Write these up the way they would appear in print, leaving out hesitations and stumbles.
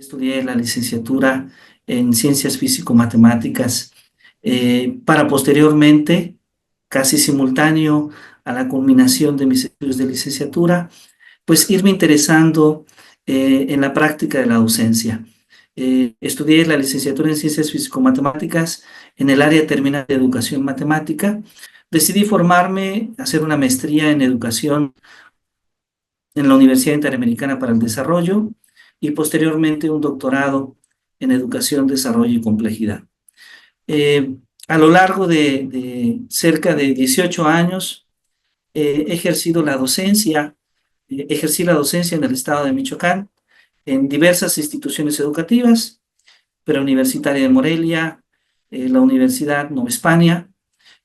estudié la licenciatura en Ciencias Físico-Matemáticas para posteriormente, casi simultáneo a la culminación de mis estudios de licenciatura, pues irme interesando en la práctica de la docencia. Estudié la licenciatura en Ciencias Físico-Matemáticas en el área terminal de Educación Matemática. Decidí formarme, hacer una maestría en Educación en la Universidad Interamericana para el Desarrollo y posteriormente un doctorado en Educación, Desarrollo y Complejidad. A lo largo de cerca de 18 años he ejercido la docencia, ejercí la docencia en el estado de Michoacán, en diversas instituciones educativas, Preuniversitaria de Morelia, la Universidad Nueva España,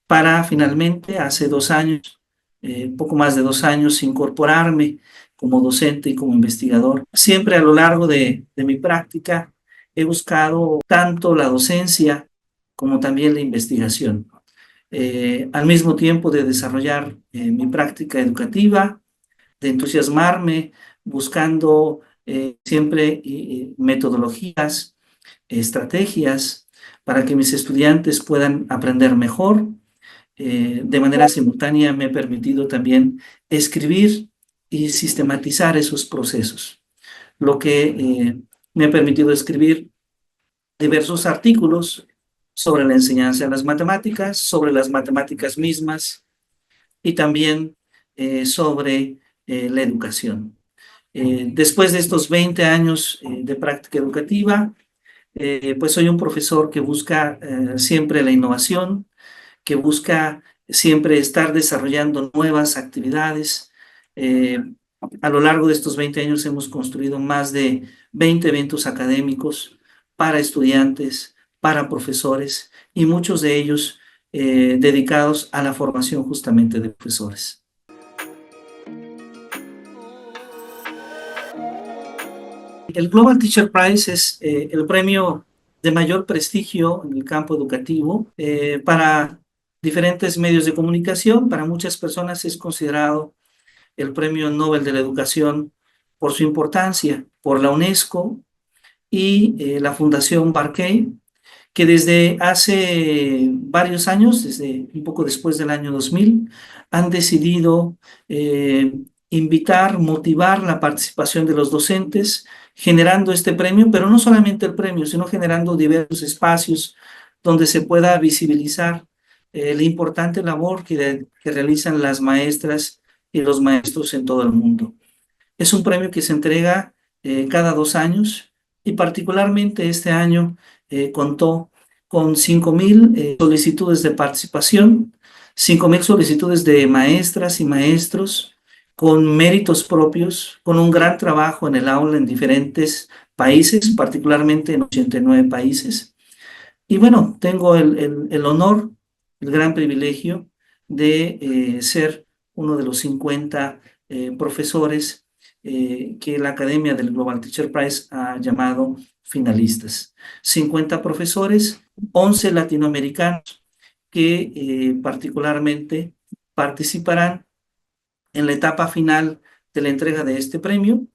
para finalmente hace 2 años, poco más de 2 años, incorporarme como docente y como investigador. Siempre a lo largo de mi práctica he buscado tanto la docencia como también la investigación. Al mismo tiempo de desarrollar mi práctica educativa, de entusiasmarme buscando siempre metodologías, estrategias para que mis estudiantes puedan aprender mejor. De manera simultánea me he permitido también escribir y sistematizar esos procesos, lo que me ha permitido escribir diversos artículos sobre la enseñanza de las matemáticas, sobre las matemáticas mismas y también sobre la educación. Después de estos 20 años de práctica educativa, pues soy un profesor que busca siempre la innovación, que busca siempre estar desarrollando nuevas actividades. A lo largo de estos 20 años hemos construido más de 20 eventos académicos para estudiantes, para profesores y muchos de ellos dedicados a la formación justamente de profesores. El Global Teacher Prize es el premio de mayor prestigio en el campo educativo para diferentes medios de comunicación. Para muchas personas es considerado el Premio Nobel de la Educación por su importancia, por la UNESCO y la Fundación Barclay, que desde hace varios años, desde un poco después del año 2000, han decidido invitar, motivar la participación de los docentes, generando este premio, pero no solamente el premio, sino generando diversos espacios donde se pueda visibilizar la importante labor que realizan las maestras y los maestros en todo el mundo. Es un premio que se entrega cada 2 años y particularmente este año contó con 5,000 solicitudes de participación, 5,000 solicitudes de maestras y maestros con méritos propios, con un gran trabajo en el aula en diferentes países, particularmente en 89 países. Y bueno, tengo el honor, el gran privilegio de ser uno de los 50 profesores que la Academia del Global Teacher Prize ha llamado finalistas. 50 profesores, 11 latinoamericanos que particularmente participarán en la etapa final de la entrega de este premio,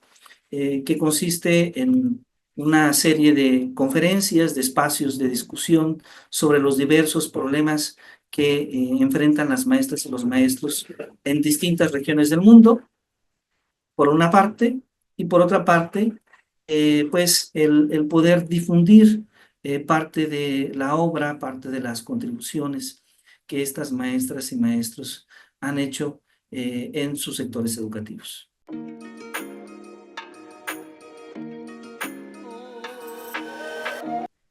que consiste en una serie de conferencias, de espacios de discusión sobre los diversos problemas que enfrentan las maestras y los maestros en distintas regiones del mundo, por una parte, y por otra parte, pues el poder difundir parte de la obra, parte de las contribuciones que estas maestras y maestros han hecho en sus sectores educativos.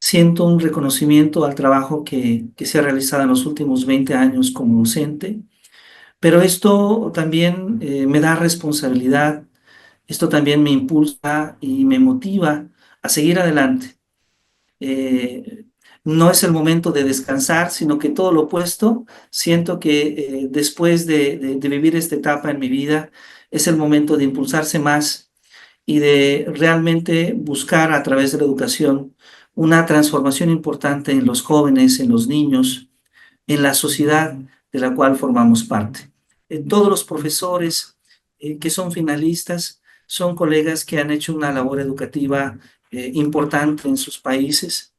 Siento un reconocimiento al trabajo que se ha realizado en los últimos 20 años como docente, pero esto también me da responsabilidad, esto también me impulsa y me motiva a seguir adelante. No es el momento de descansar, sino que todo lo opuesto. Siento que después de vivir esta etapa en mi vida, es el momento de impulsarse más y de realmente buscar a través de la educación una transformación importante en los jóvenes, en los niños, en la sociedad de la cual formamos parte. Todos los profesores que son finalistas son colegas que han hecho una labor educativa importante en sus países.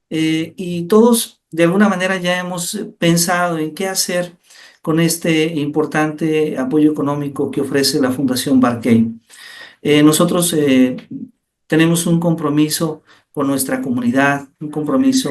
Y todos, de alguna manera, ya hemos pensado en qué hacer con este importante apoyo económico que ofrece la Fundación Barcay. Nosotros tenemos un compromiso con nuestra comunidad, un compromiso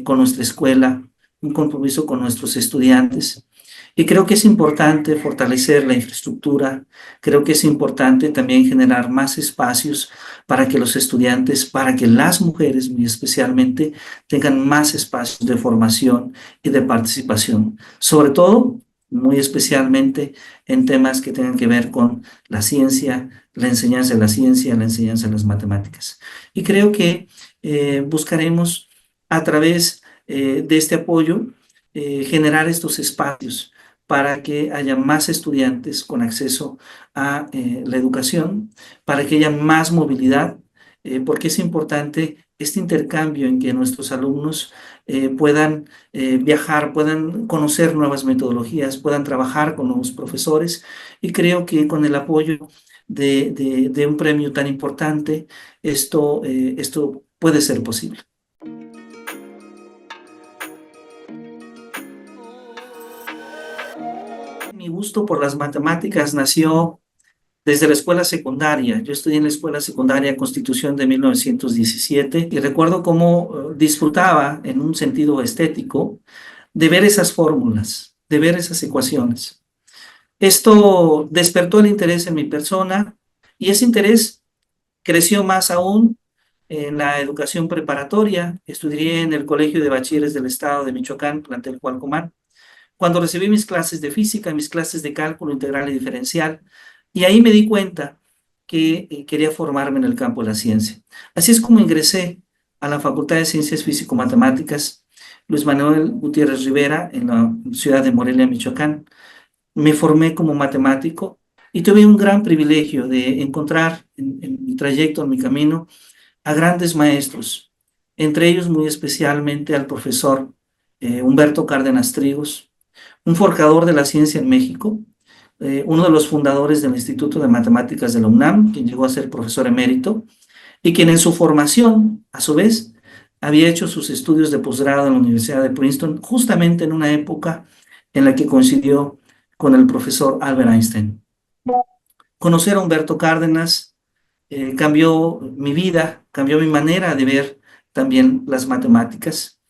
con nuestra escuela, un compromiso con nuestros estudiantes. Y creo que es importante fortalecer la infraestructura, creo que es importante también generar más espacios para que los estudiantes, para que las mujeres muy especialmente, tengan más espacios de formación y de participación, sobre todo, muy especialmente en temas que tengan que ver con la ciencia, la enseñanza de la ciencia, la enseñanza de las matemáticas. Y creo que buscaremos a través de este apoyo generar estos espacios para que haya más estudiantes con acceso a la educación, para que haya más movilidad, porque es importante este intercambio en que nuestros alumnos puedan viajar, puedan conocer nuevas metodologías, puedan trabajar con nuevos profesores, y creo que con el apoyo de un premio tan importante, esto puede ser posible. Mi gusto por las matemáticas nació desde la escuela secundaria. Yo estudié en la escuela secundaria Constitución de 1917 y recuerdo cómo disfrutaba en un sentido estético de ver esas fórmulas, de ver esas ecuaciones. Esto despertó el interés en mi persona y ese interés creció más aún en la educación preparatoria. Estudié en el Colegio de Bachilleres del Estado de Michoacán, plantel Cualcomán, cuando recibí mis clases de física, mis clases de cálculo integral y diferencial, y ahí me di cuenta que quería formarme en el campo de la ciencia. Así es como ingresé a la Facultad de Ciencias Físico-Matemáticas Luis Manuel Gutiérrez Rivera en la ciudad de Morelia, Michoacán. Me formé como matemático y tuve un gran privilegio de encontrar en mi trayecto, en mi camino, a grandes maestros, entre ellos muy especialmente al profesor Humberto Cárdenas Trigos, un forjador de la ciencia en México, uno de los fundadores del Instituto de Matemáticas de la UNAM, quien llegó a ser profesor emérito, y quien en su formación, a su vez, había hecho sus estudios de posgrado en la Universidad de Princeton, justamente en una época en la que coincidió con el profesor Albert Einstein. Conocer a Humberto Cárdenas cambió mi vida, cambió mi manera de ver también las matemáticas,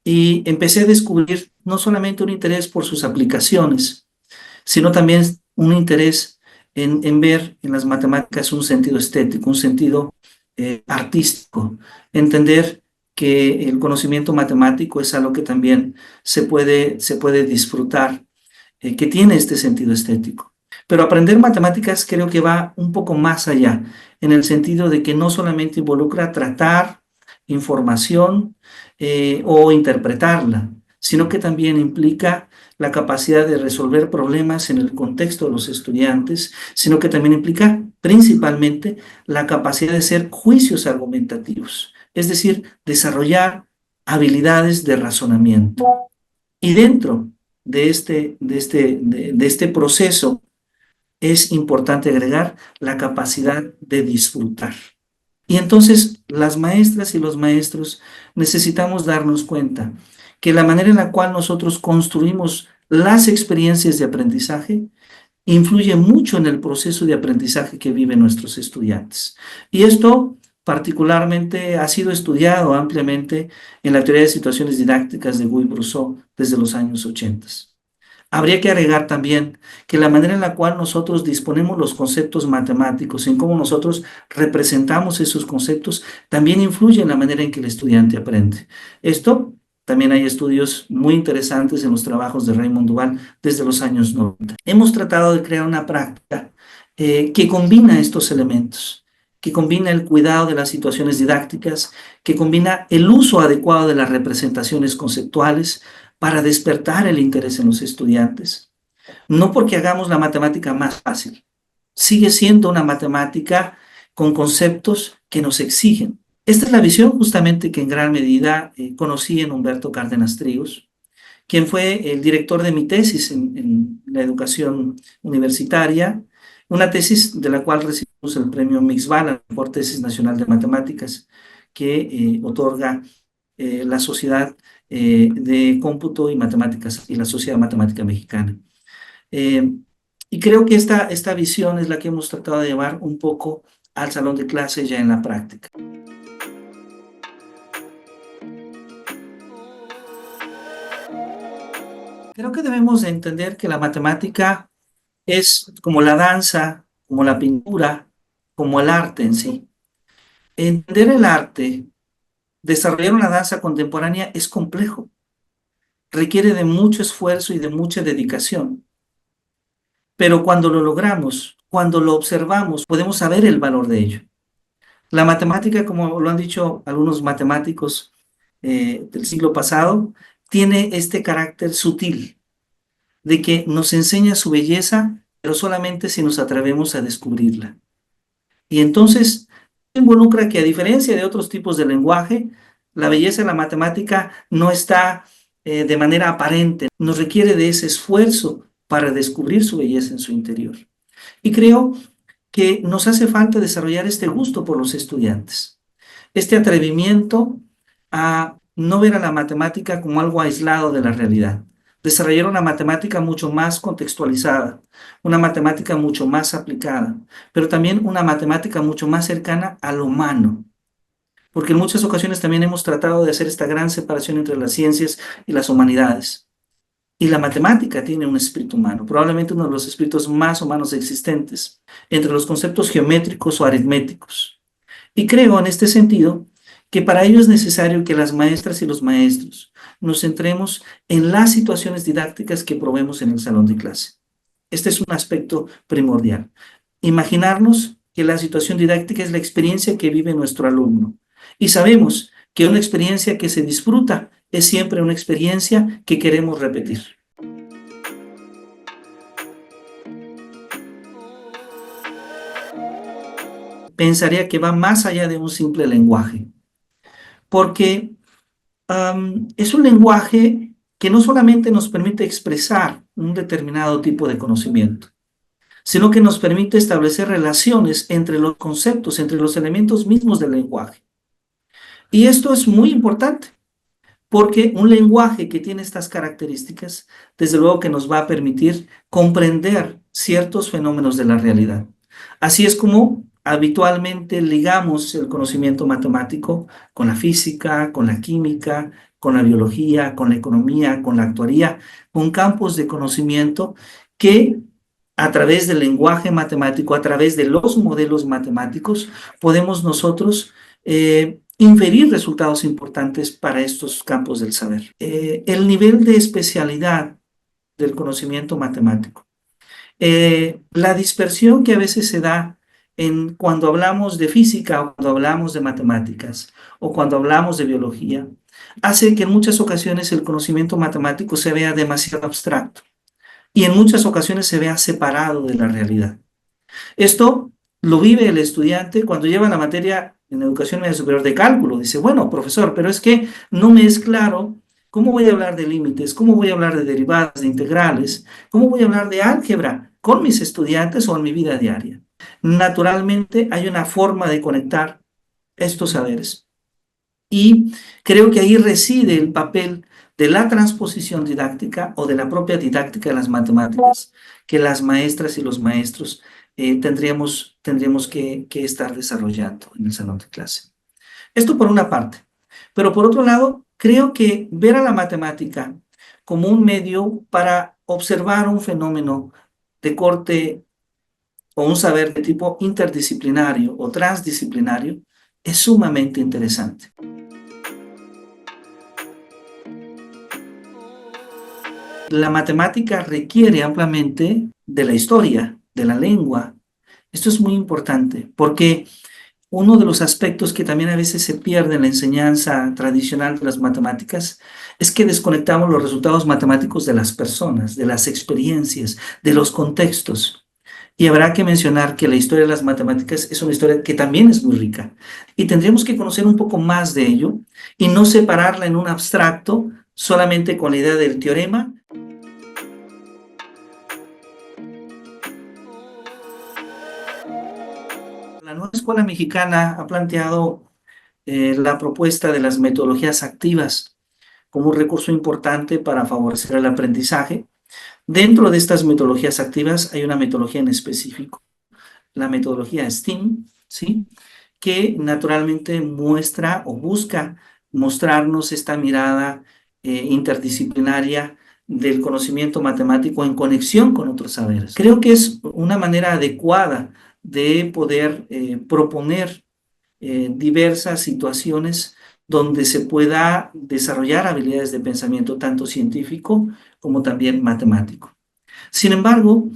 y empecé a descubrir no solamente un interés por sus aplicaciones, sino también un interés en ver en las matemáticas un sentido estético, un sentido artístico, entender que el conocimiento matemático es algo que también se puede disfrutar, que tiene este sentido estético. Pero aprender matemáticas creo que va un poco más allá, en el sentido de que no solamente involucra tratar información o interpretarla, sino que también implica la capacidad de resolver problemas en el contexto de los estudiantes, sino que también implica principalmente la capacidad de hacer juicios argumentativos, es decir, desarrollar habilidades de razonamiento. Y dentro de este proceso es importante agregar la capacidad de disfrutar. Y entonces las maestras y los maestros necesitamos darnos cuenta que la manera en la cual nosotros construimos las experiencias de aprendizaje influye mucho en el proceso de aprendizaje que viven nuestros estudiantes. Y esto particularmente ha sido estudiado ampliamente en la teoría de situaciones didácticas de Guy-Brousseau desde los años 80. Habría que agregar también que la manera en la cual nosotros disponemos los conceptos matemáticos, en cómo nosotros representamos esos conceptos, también influye en la manera en que el estudiante aprende. Esto también hay estudios muy interesantes en los trabajos de Raymond Duval desde los años 90. Hemos tratado de crear una práctica que combina estos elementos, que combina el cuidado de las situaciones didácticas, que combina el uso adecuado de las representaciones conceptuales, para despertar el interés en los estudiantes. No porque hagamos la matemática más fácil, sigue siendo una matemática con conceptos que nos exigen. Esta es la visión justamente que en gran medida conocí en Humberto Cárdenas Trigos, quien fue el director de mi tesis en la educación universitaria, Una tesis de la cual recibimos el premio Mixbal, por tesis nacional de matemáticas, que otorga la Sociedad de Cómputo y Matemáticas y la Sociedad Matemática Mexicana. Eh, y creo que esta visión es la que hemos tratado de llevar un poco al salón de clase ya en la práctica. Creo que debemos de entender que la matemática es como la danza, como la pintura, como el arte en sí. Entender el arte, desarrollar una danza contemporánea es complejo, requiere de mucho esfuerzo y de mucha dedicación. Pero cuando lo logramos, cuando lo observamos, podemos saber el valor de ello. La matemática, como lo han dicho algunos matemáticos del siglo pasado, tiene este carácter sutil de que nos enseña su belleza, pero solamente si nos atrevemos a descubrirla. Y entonces involucra que, a diferencia de otros tipos de lenguaje, la belleza en la matemática no está de manera aparente, nos requiere de ese esfuerzo para descubrir su belleza en su interior. Y creo que nos hace falta desarrollar este gusto por los estudiantes, este atrevimiento a no ver a la matemática como algo aislado de la realidad, desarrollar una matemática mucho más contextualizada, una matemática mucho más aplicada, pero también una matemática mucho más cercana a lo humano, porque en muchas ocasiones también hemos tratado de hacer esta gran separación entre las ciencias y las humanidades. Y la matemática tiene un espíritu humano, probablemente uno de los espíritus más humanos existentes, entre los conceptos geométricos o aritméticos. Y creo en este sentido que para ello es necesario que las maestras y los maestros nos centremos en las situaciones didácticas que probemos en el salón de clase. Este es un aspecto primordial. Imaginarnos que la situación didáctica es la experiencia que vive nuestro alumno. Y sabemos que una experiencia que se disfruta es siempre una experiencia que queremos repetir. Pensaría que va más allá de un simple lenguaje, porque es un lenguaje que no solamente nos permite expresar un determinado tipo de conocimiento, sino que nos permite establecer relaciones entre los conceptos, entre los elementos mismos del lenguaje. Y esto es muy importante, porque un lenguaje que tiene estas características, desde luego que nos va a permitir comprender ciertos fenómenos de la realidad. Así es como habitualmente ligamos el conocimiento matemático con la física, con la química, con la biología, con la economía, con la actuaría, con campos de conocimiento que a través del lenguaje matemático, a través de los modelos matemáticos, podemos nosotros inferir resultados importantes para estos campos del saber. El nivel de especialidad del conocimiento matemático. La dispersión que a veces se da cuando hablamos de física o cuando hablamos de matemáticas o cuando hablamos de biología, hace que en muchas ocasiones el conocimiento matemático se vea demasiado abstracto y en muchas ocasiones se vea separado de la realidad. Esto lo vive el estudiante cuando lleva la materia en educación media superior de cálculo. Dice, bueno, profesor, pero es que no me es claro cómo voy a hablar de límites, cómo voy a hablar de derivadas, de integrales, cómo voy a hablar de álgebra con mis estudiantes o en mi vida diaria. Naturalmente hay una forma de conectar estos saberes. Y creo que ahí reside el papel de la transposición didáctica o de la propia didáctica de las matemáticas que las maestras y los maestros tendríamos que estar desarrollando en el salón de clase. Esto por una parte. Pero por otro lado, creo que ver a la matemática como un medio para observar un fenómeno de corte o un saber de tipo interdisciplinario o transdisciplinario es sumamente interesante. La matemática requiere ampliamente de la historia, de la lengua. Esto es muy importante porque uno de los aspectos que también a veces se pierde en la enseñanza tradicional de las matemáticas es que desconectamos los resultados matemáticos de las personas, de las experiencias, de los contextos. Y habrá que mencionar que la historia de las matemáticas es una historia que también es muy rica. Y tendríamos que conocer un poco más de ello y no separarla en un abstracto solamente con la idea del teorema. La nueva escuela mexicana ha planteado la propuesta de las metodologías activas como un recurso importante para favorecer el aprendizaje. Dentro de estas metodologías activas hay una metodología en específico, la metodología STEAM, ¿sí? Que naturalmente muestra o busca mostrarnos esta mirada interdisciplinaria del conocimiento matemático en conexión con otros saberes. Creo que es una manera adecuada de poder proponer diversas situaciones donde se pueda desarrollar habilidades de pensamiento tanto científico como también matemático. Sin embargo,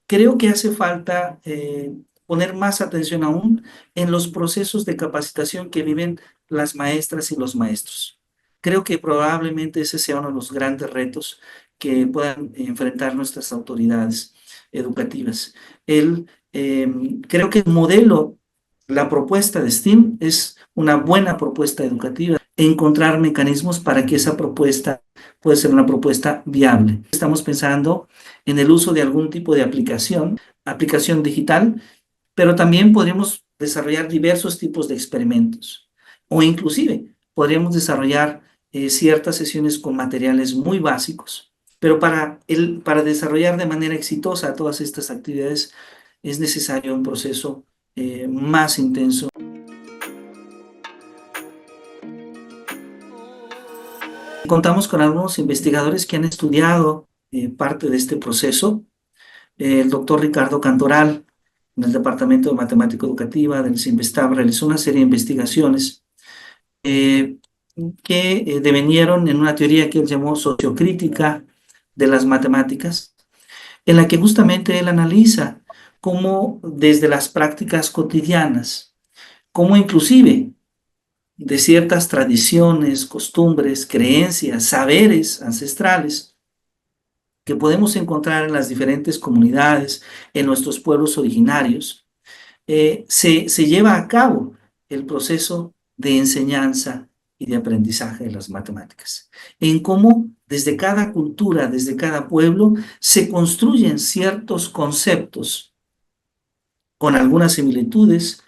creo que hace falta poner más atención aún en los procesos de capacitación que viven las maestras y los maestros. Creo que probablemente ese sea uno de los grandes retos que puedan enfrentar nuestras autoridades educativas. Creo que el modelo, la propuesta de STEAM es una buena propuesta educativa. Encontrar mecanismos para que esa propuesta pueda ser una propuesta viable. Estamos pensando en el uso de algún tipo de aplicación digital, pero también podríamos desarrollar diversos tipos de experimentos o inclusive podríamos desarrollar ciertas sesiones con materiales muy básicos, pero para desarrollar de manera exitosa todas estas actividades es necesario un proceso más intenso. Contamos con algunos investigadores que han estudiado parte de este proceso. El doctor Ricardo Cantoral, en el Departamento de Matemática Educativa del CIMBESTAB, realizó una serie de investigaciones eh, que devenieron en una teoría que él llamó sociocrítica de las matemáticas, en la que justamente él analiza cómo desde las prácticas cotidianas, cómo inclusive de ciertas tradiciones, costumbres, creencias, saberes ancestrales que podemos encontrar en las diferentes comunidades, en nuestros pueblos originarios, se lleva a cabo el proceso de enseñanza y de aprendizaje de las matemáticas. En cómo desde cada cultura, desde cada pueblo, se construyen ciertos conceptos con algunas similitudes,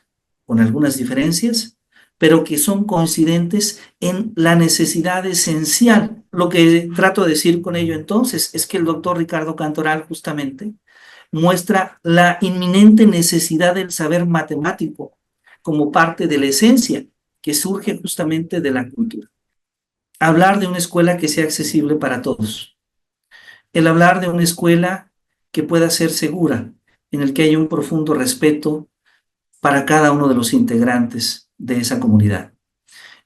con algunas diferencias, pero que son coincidentes en la necesidad esencial. Lo que trato de decir con ello entonces es que el doctor Ricardo Cantoral justamente muestra la inminente necesidad del saber matemático como parte de la esencia que surge justamente de la cultura. Hablar de una escuela que sea accesible para todos. El hablar de una escuela que pueda ser segura, en el que haya un profundo respeto para cada uno de los integrantes de esa comunidad.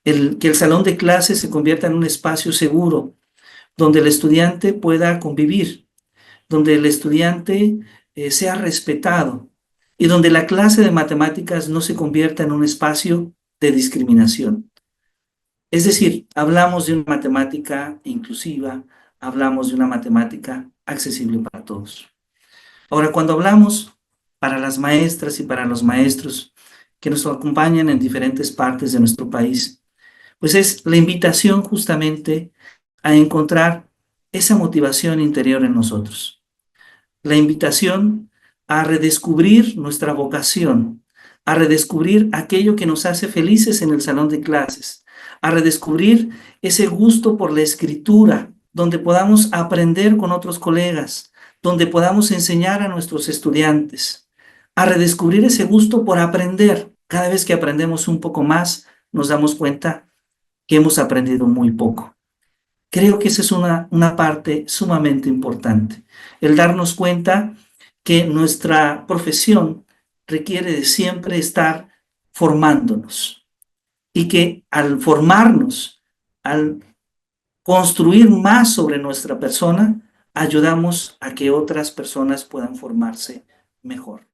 Que el salón de clases se convierta en un espacio seguro donde el estudiante pueda convivir, donde el estudiante sea respetado y donde la clase de matemáticas no se convierta en un espacio de discriminación. Es decir, hablamos de una matemática inclusiva, hablamos de una matemática accesible para todos. Ahora, cuando hablamos para las maestras y para los maestros que nos acompañan en diferentes partes de nuestro país, pues es la invitación justamente a encontrar esa motivación interior en nosotros. La invitación a redescubrir nuestra vocación, a redescubrir aquello que nos hace felices en el salón de clases, a redescubrir ese gusto por la escritura, donde podamos aprender con otros colegas, donde podamos enseñar a nuestros estudiantes, a redescubrir ese gusto por aprender. Cada vez que aprendemos un poco más, nos damos cuenta que hemos aprendido muy poco. Creo que esa es una parte sumamente importante, el darnos cuenta que nuestra profesión requiere de siempre estar formándonos y que al formarnos, al construir más sobre nuestra persona, ayudamos a que otras personas puedan formarse mejor.